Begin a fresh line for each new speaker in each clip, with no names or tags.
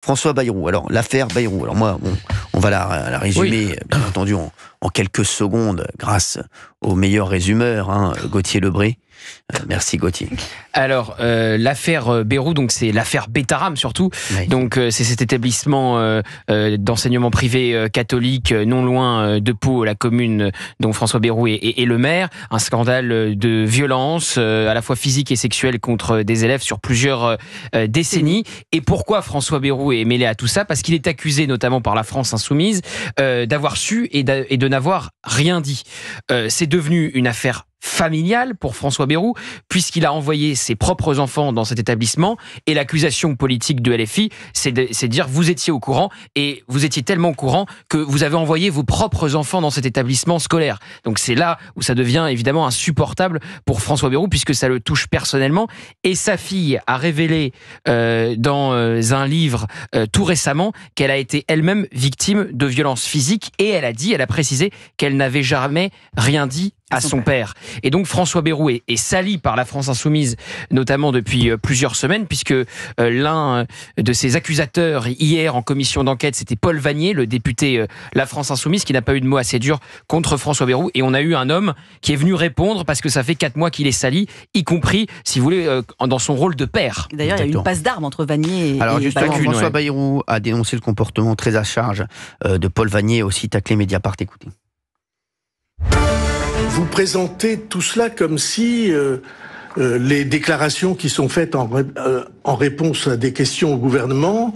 François Bayrou. Alors, l'affaire Bayrou. Alors moi, on va la résumer, bien entendu, en quelques secondes, grâce au meilleur résumeur, Gauthier Lebray. Merci Gauthier.
Alors, l'affaire Bayrou, donc c'est l'affaire Bétaram surtout. Oui. Donc c'est cet établissement d'enseignement privé catholique non loin de Pau, la commune dont François Bayrou est le maire. Un scandale de violence à la fois physique et sexuelle contre des élèves sur plusieurs décennies. Et pourquoi François Bayrou est mêlé à tout ça? Parce qu'il est accusé notamment par la France Insoumise d'avoir su et de n'avoir rien dit. C'est devenu une affaire familiale pour François Bayrou, puisqu'il a envoyé ses propres enfants dans cet établissement, et l'accusation politique de LFI, c'est de dire vous étiez au courant, et vous étiez tellement au courant que vous avez envoyé vos propres enfants dans cet établissement scolaire. Donc c'est là où ça devient évidemment insupportable pour François Bayrou, puisque ça le touche personnellement, et sa fille a révélé dans un livre tout récemment qu'elle a été elle-même victime de violences physiques, et elle a précisé qu'elle n'avait jamais rien dit à son père. Et donc François Bayrou est sali par la France Insoumise, notamment depuis plusieurs semaines, puisque l'un de ses accusateurs hier en commission d'enquête, c'était Paul Vannier, le député La France Insoumise, qui n'a pas eu de mots assez durs contre François Bayrou. Et on a eu un homme qui est venu répondre, parce que ça fait 4 mois qu'il est sali, y compris, si vous voulez, dans son rôle de père.
D'ailleurs, il y a eu une passe d'armes entre Vannier et...
Alors justement, François Bayrou a dénoncé le comportement très à charge de Paul Vannier, aussi taclé Mediapart. Écoutez.
Vous présentez tout cela comme si les déclarations qui sont faites en réponse à des questions au gouvernement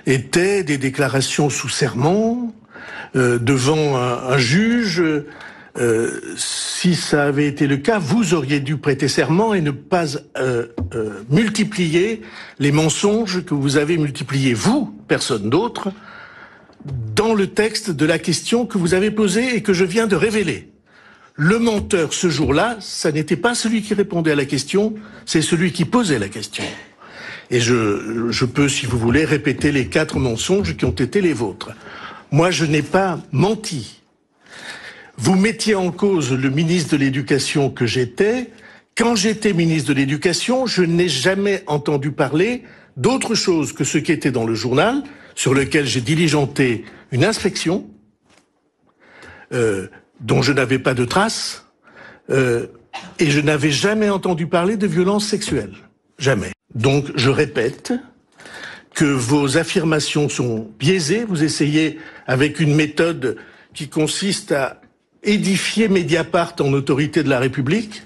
étaient des déclarations sous serment, devant un juge. Si ça avait été le cas, vous auriez dû prêter serment et ne pas multiplier les mensonges que vous avez multipliés, vous, personne d'autre, dans le texte de la question que vous avez posée et que je viens de révéler. Le menteur, ce jour-là, ça n'était pas celui qui répondait à la question, c'est celui qui posait la question. Et je peux, si vous voulez, répéter les 4 mensonges qui ont été les vôtres. Moi, je n'ai pas menti. Vous mettiez en cause le ministre de l'Éducation que j'étais. Quand j'étais ministre de l'Éducation, je n'ai jamais entendu parler d'autre chose que ce qui était dans le journal, sur lequel j'ai diligenté une inspection, dont je n'avais pas de traces, et je n'avais jamais entendu parler de violences sexuelles. Jamais. Donc, je répète que vos affirmations sont biaisées. Vous essayez, avec une méthode qui consiste à édifier Mediapart en autorité de la République.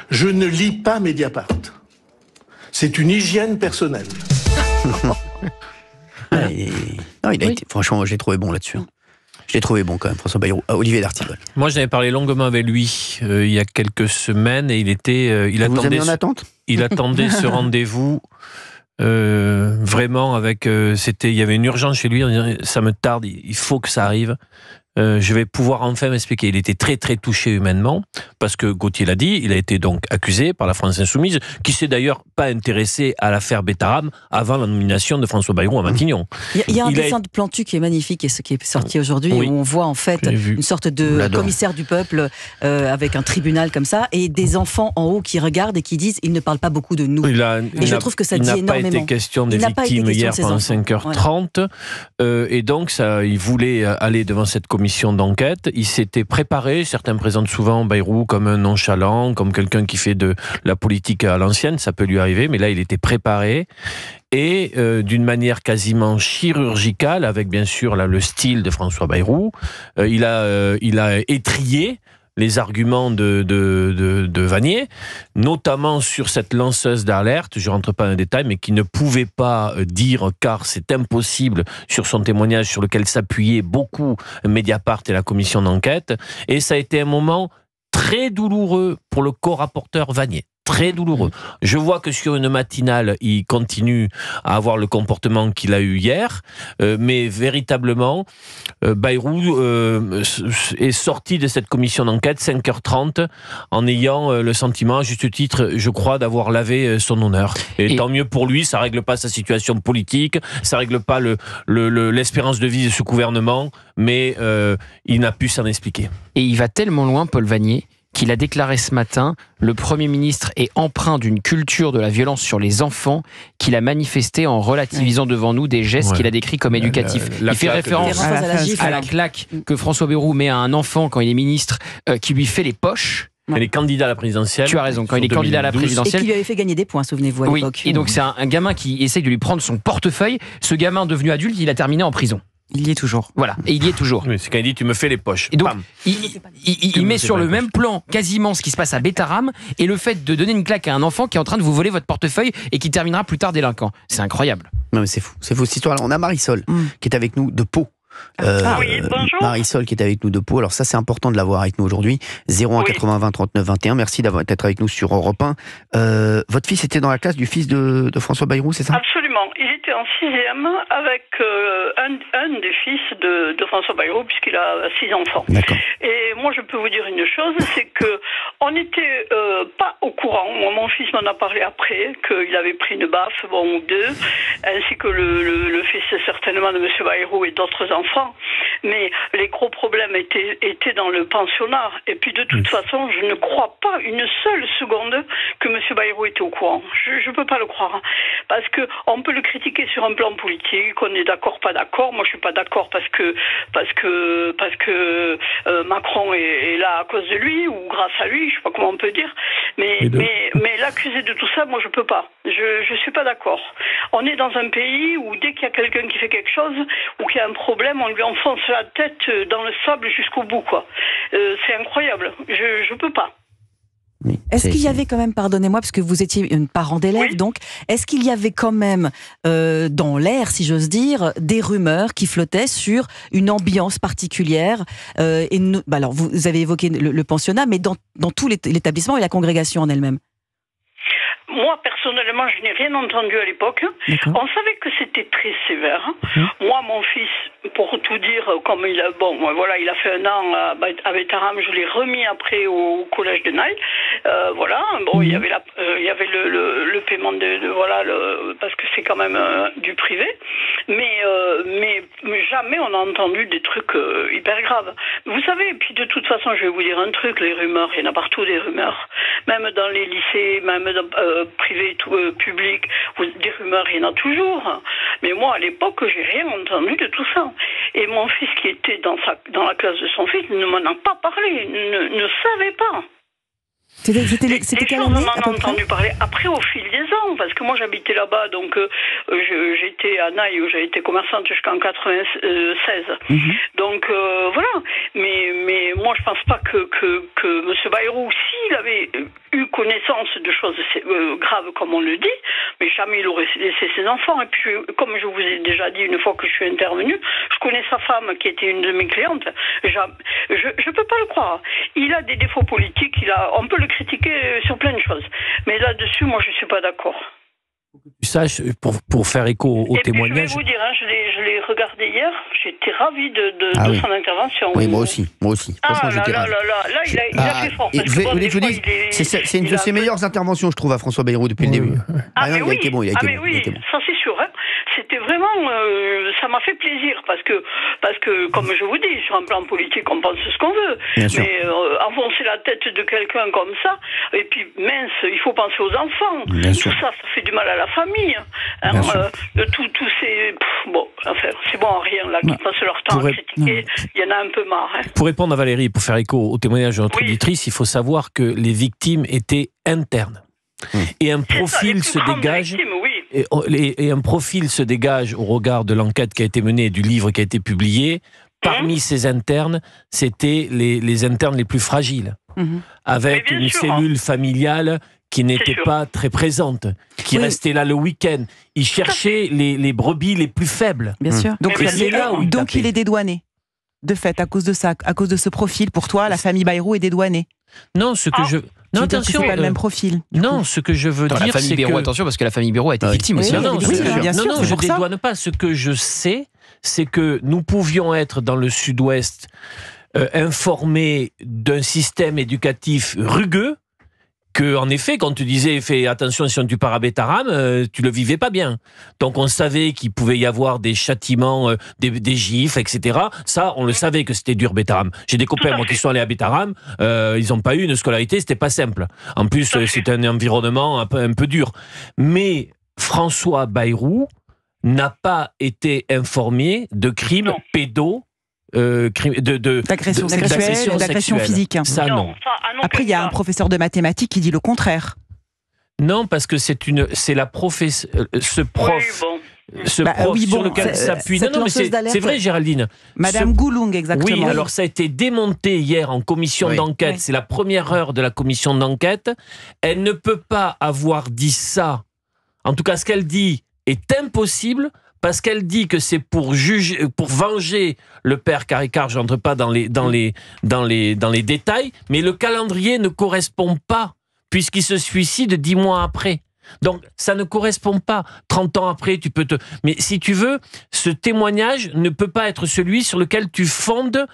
Je ne lis pas Mediapart. C'est une hygiène personnelle.
Franchement, je l'ai trouvé bon là-dessus. Je l'ai trouvé bon quand même, François Bayrou. Olivier D'Artigol.
Moi, j'avais parlé longuement avec lui il y a quelques semaines, et il attendait ce rendez-vous vraiment avec. Il y avait une urgence chez lui. Ça me tarde, il faut que ça arrive. Je vais pouvoir enfin m'expliquer. Il était très très touché humainement, parce que Gauthier l'a dit, il a été donc accusé par la France Insoumise, qui s'est d'ailleurs pas intéressé à l'affaire Bétaram avant la nomination de François Bayrou à Matignon.
Il y a un dessin de Plantu qui est magnifique, et ce qui est sorti aujourd'hui, où on voit en fait une sorte de commissaire du peuple avec un tribunal comme ça, et des enfants en haut qui regardent et qui disent il ne parle pas beaucoup de nous. Je trouve que ça dit énormément.
Il n'a pas été question des victimes hier pendant 5h30, et donc il voulait aller devant cette commission d'enquête. Il s'était préparé. Certains présentent souvent Bayrou comme un nonchalant, comme quelqu'un qui fait de la politique à l'ancienne. Ça peut lui arriver, mais là, il était préparé. Et d'une manière quasiment chirurgicale, avec bien sûr là, le style de François Bayrou, il a étrillé les arguments de Vannier, notamment sur cette lanceuse d'alerte, je ne rentre pas dans les détails, mais qui ne pouvait pas dire, car c'est impossible, sur son témoignage sur lequel s'appuyait beaucoup Mediapart et la commission d'enquête. Et ça a été un moment très douloureux pour le co-rapporteur Vannier. Très douloureux. Je vois que sur une matinale, il continue à avoir le comportement qu'il a eu hier, mais véritablement, Bayrou est sorti de cette commission d'enquête 5h30 en ayant le sentiment, à juste titre, je crois, d'avoir lavé son honneur. Et tant mieux pour lui, ça ne règle pas sa situation politique, ça ne règle pas l'espérance de vie de ce gouvernement, mais il n'a pu s'en expliquer.
Et il va tellement loin, Paul Vannier, qu'il a déclaré ce matin, le Premier ministre est empreint d'une culture de la violence sur les enfants qu'il a manifesté en relativisant devant nous des gestes qu'il a décrits comme éducatifs. Il fait référence à la claque que François Bayrou met à un enfant quand il est ministre, qui lui fait les poches.
Il est candidat à la présidentielle.
Tu as raison, quand il est candidat à la présidentielle.
Et qui lui avait fait gagner des points, souvenez-vous, à l'époque.
Et donc c'est un gamin qui essaye de lui prendre son portefeuille. Ce gamin devenu adulte, il a terminé en prison.
Il y est toujours.
Voilà, et il y est toujours.
Oui, c'est quand il dit tu me fais les poches.
Et donc, il met sur le même plan quasiment ce qui se passe à Bétarame et le fait de donner une claque à un enfant qui est en train de vous voler votre portefeuille et qui terminera plus tard délinquant. C'est incroyable.
Non mais c'est fou cette histoire. Alors on a Marisol qui est avec nous de Pau.
Oui, bonjour.
Marisol qui est avec nous de Pau. Alors ça c'est important de l'avoir avec nous aujourd'hui. 01 80 20 39 21. Merci d'être avec nous sur Europe 1. Votre fils était dans la classe du fils de François Bayrou, c'est ça?
Absolument. Il était en 6e avec un des fils de François Bayrou puisqu'il a 6 enfants.
D'accord.
Et moi je peux vous dire une chose, c'est que on n'était pas au courant. Mon fils m'en a parlé après qu'il avait pris une baffe, ou deux, ainsi que le fils certainement de M. Bayrou et d'autres enfants. Mais les gros problèmes étaient dans le pensionnat. Et puis de toute façon, je ne crois pas une seule seconde que M. Bayrou était au courant. Je ne peux pas le croire. Parce que on peut le critiquer sur un plan politique, on est d'accord, pas d'accord. Moi, je suis pas d'accord parce que Macron est là à cause de lui ou grâce à lui, je sais pas comment on peut dire. Mais l'accuser de tout ça, moi, je peux pas. Je suis pas d'accord. On est dans un pays où dès qu'il y a quelqu'un qui fait quelque chose ou qu'il y a un problème, on lui enfonce la tête dans le sable jusqu'au bout, quoi. C'est incroyable. Je peux pas.
Est-ce qu'il y avait quand même, pardonnez-moi, parce que vous étiez une parent d'élève, donc, est-ce qu'il y avait quand même, dans l'air, si j'ose dire, des rumeurs qui flottaient sur une ambiance particulière alors, vous avez évoqué le pensionnat, mais dans tout l'établissement et la congrégation en elle-même?
Moi, personnellement, je n'ai rien entendu à l'époque. On savait que c'était très sévère. Moi, mon fils, pour tout dire, comme il a fait 1 an à Bétarame, je l'ai remis après au collège de Naï. Il y avait le paiement parce que c'est quand même du privé. Mais jamais on a entendu des trucs hyper graves. Vous savez, et puis de toute façon, je vais vous dire un truc, les rumeurs, il y en a partout des rumeurs. Même dans les lycées, même dans privé, public, des rumeurs, il y en a toujours. Mais moi, à l'époque, j'ai rien entendu de tout ça. Et mon fils qui était dans la classe de son fils ne m'en a pas parlé, ne savait pas.
C'était quelle année, à peu près ?
Entendu parler après au fil des ans, parce que moi j'habitais là-bas, donc j'étais à Naï où j'ai été commerçante jusqu'en 96. Donc voilà. Mais moi je pense pas que M. Bayrou, s'il avait eu connaissance de choses graves comme on le dit, mais jamais il aurait laissé ses enfants. Et puis comme je vous ai déjà dit une fois que je suis intervenue, je connais sa femme qui était une de mes clientes. Je peux pas le croire. Il a des défauts politiques, on peut le critiquer sur plein de choses. Mais là-dessus, moi, je ne suis pas d'accord.
Tu saches, pour faire écho au témoignage...
Je vais vous dire, je l'ai regardé hier, j'étais ravie de son intervention.
Oui, moi aussi. Franchement, j'étais ravi.
Là, il a fait fort.
C'est une de ses meilleures interventions, je trouve, à François Bayrou depuis le début.
Il a été bon. Ça c'est sûr. C'était vraiment... ça m'a fait plaisir, parce que, comme je vous dis, sur un plan politique, on pense ce qu'on veut. Mais enfoncer la tête de quelqu'un comme ça, et puis mince, il faut penser aux enfants. Tout ça fait du mal à la famille. Tous ces... c'est bon à rien, là, qui passent leur temps à critiquer. Il y en a un peu marre.
Pour répondre à Valérie, pour faire écho au témoignage de notre auditrice, il faut savoir que les victimes étaient internes. Et un profil se dégage... Et un profil se dégage au regard de l'enquête qui a été menée et du livre qui a été publié. Parmi ces internes, c'était les internes les plus fragiles, avec une cellule familiale qui n'était pas très présente, qui restait là le week-end. Ils cherchaient les brebis les plus faibles.
Bien sûr. Donc il est dédouané. De fait, à cause de ça, à cause de ce profil, pour toi, la famille Bayrou est dédouanée.
Non, non, attention,
c'est pas le même profil.
Non, ce que je veux dire, c'est que...
Attention, parce que la famille Bayrou a été victime aussi.
Non, je ne dédouane pas. Ce que je sais, c'est que nous pouvions être dans le sud-ouest informés d'un système éducatif rugueux que, en effet, quand tu disais fais attention si on tue par Bétaram, tu le vivais pas bien. Donc on savait qu'il pouvait y avoir des châtiments, des gifles, etc. Ça, on le savait que c'était dur Bétaram. J'ai des copains moi qui sont allés à Bétaram, ils n'ont pas eu une scolarité, c'était pas simple. En plus, c'était un environnement un peu dur. Mais François Bayrou n'a pas été informé de crimes pédos.
D'agression sexuelle, d'agression physique.
Ça, non.
Après, il y a un professeur de mathématiques qui dit le contraire.
Non, parce que c'est la professeure, ce prof. Sur lequel s'appuie. Non, mais c'est vrai, Géraldine.
Madame Goulung, exactement.
Oui, alors ça a été démonté hier en commission d'enquête. C'est la première heure de la commission d'enquête. Elle ne peut pas avoir dit ça. En tout cas, ce qu'elle dit est impossible. Parce qu'elle dit que c'est pour venger le père Caricard, je n'entre pas dans les détails, mais le calendrier ne correspond pas, puisqu'il se suicide 10 mois après. Donc, ça ne correspond pas. 30 ans après, tu peux te... Mais si tu veux, ce témoignage ne peut pas être celui sur lequel tu fondes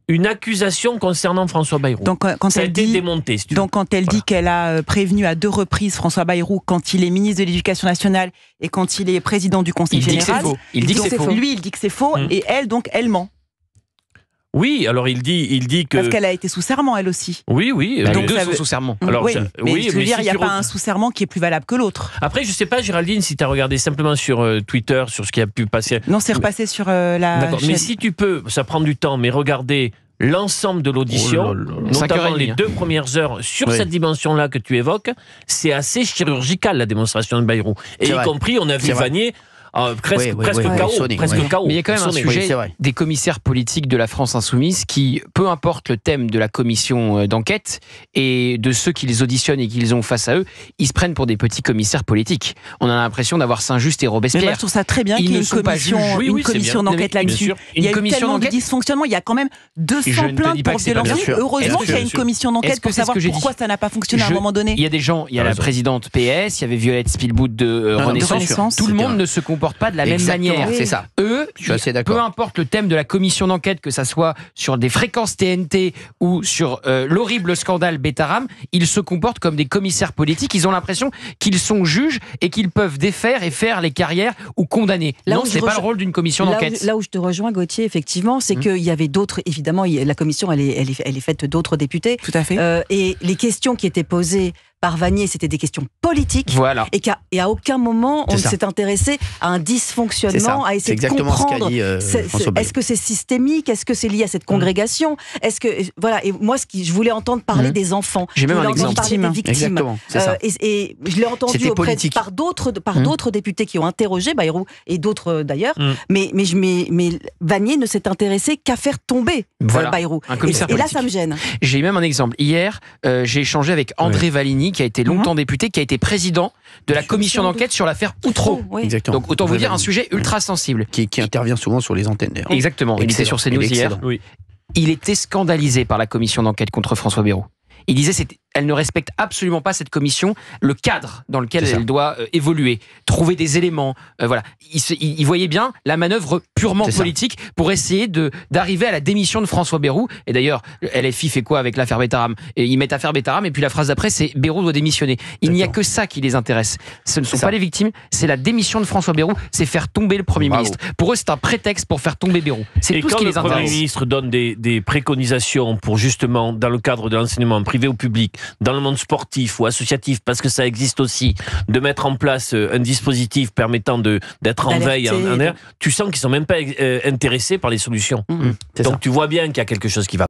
une accusation concernant François Bayrou.
Donc, quand elle dit
démonté, si tu veux.
Donc, quand elle dit qu'elle a prévenu à 2 reprises François Bayrou quand il est ministre de l'Éducation nationale et quand il est président du Conseil général,
il dit que c'est faux.
Lui, il dit que c'est faux et elle, donc, elle ment.
Oui, alors il dit que...
Parce qu'elle a été sous serment, elle aussi.
Oui.
Donc, les deux sont sous serment.
Alors,
mais je veux dire, il n'y a pas un sous serment qui est plus valable que l'autre.
Après, je ne sais pas, Géraldine, si tu as regardé simplement sur Twitter, sur ce qui a pu passer.
Non, c'est repassé sur la chaîne.
Mais si tu peux, ça prend du temps, mais regarder l'ensemble de l'audition, notamment les 2 premières heures sur cette dimension-là que tu évoques, c'est assez chirurgical, la démonstration de Bayrou. Et y compris, on a vu Vanier... presque KO.
Mais il y a quand même un sujet des commissaires politiques de la France Insoumise qui, peu importe le thème de la commission d'enquête et de ceux qui les auditionnent et qu'ils ont face à eux, ils se prennent pour des petits commissaires politiques. On a l'impression d'avoir Saint-Just et Robespierre.
Mais moi, je trouve ça très bien qu'il y ait une commission d'enquête là-dessus. Il y a eu tellement de dysfonctionnements, il y a quand même 200 plaintes pour violence. Heureusement qu'il y a une commission d'enquête pour savoir pourquoi ça n'a pas fonctionné à un moment donné.
Il y a des gens, il y a la présidente PS, il y avait Violette Spielbout de Renaissance. Tout le monde ne se comporte pas de la même manière.
C'est ça.
Eux, je suis assez d'accord. Peu importe le thème de la commission d'enquête, que ça soit sur des fréquences TNT ou sur l'horrible scandale Bétaram, ils se comportent comme des commissaires politiques. Ils ont l'impression qu'ils sont juges et qu'ils peuvent défaire et faire les carrières ou condamner. Non, ce n'est pas le rôle d'une commission d'enquête.
Là où je te rejoins, Gauthier, effectivement, c'est qu'il y avait d'autres. Évidemment, la commission, elle est faite d'autres députés.
Tout à fait.
Et les questions qui étaient posées par Vanier, c'était des questions politiques.
Voilà.
Et à aucun moment, on ne s'est intéressé à un dysfonctionnement, à essayer de comprendre. Est-ce que c'est systémique? Est-ce que c'est lié à cette congrégation? Est-ce que voilà. Et moi, je voulais entendre parler des enfants.
J'ai même un exemple.
Parler des victimes.
Exactement.
Et je l'ai entendu par d'autres députés qui ont interrogé Bayrou et d'autres d'ailleurs. Mais Vanier ne s'est intéressé qu'à faire tomber Bayrou. Et là, ça me gêne.
J'ai même un exemple. Hier, j'ai échangé avec André Valigny, qui a été longtemps député, qui a été président de la commission d'enquête sur l'affaire Outreau. Donc autant vous dire un sujet ultra sensible.
Qui intervient souvent sur les antennes d'ailleurs.
Exactement. Il était sur CNews hier. Il était scandalisé par la commission d'enquête contre François Bayrou. Il disait elle ne respecte absolument pas cette commission, le cadre dans lequel elle doit évoluer, trouver des éléments. Voilà. Il voyait bien la manœuvre purement politique pour essayer d'arriver à la démission de François Bayrou. Et d'ailleurs, LFI fait quoi avec l'affaire Bétaram? Et ils mettent affaire Bétaram, et puis la phrase d'après, c'est Bayrou doit démissionner. Il n'y a que ça qui les intéresse. Ce ne sont pas les victimes, c'est la démission de François Bayrou, c'est faire tomber le Premier ministre. Pour eux, c'est un prétexte pour faire tomber Bayrou. C'est tout ce qui les intéresse.
Et quand le Premier ministre donne des préconisations pour justement, dans le cadre de l'enseignement privé ou public, dans le monde sportif ou associatif, parce que ça existe aussi, de mettre en place un dispositif permettant d'être en veille, tu sens qu'ils ne sont même pas intéressés par les solutions. Donc tu vois bien qu'il y a quelque chose qui va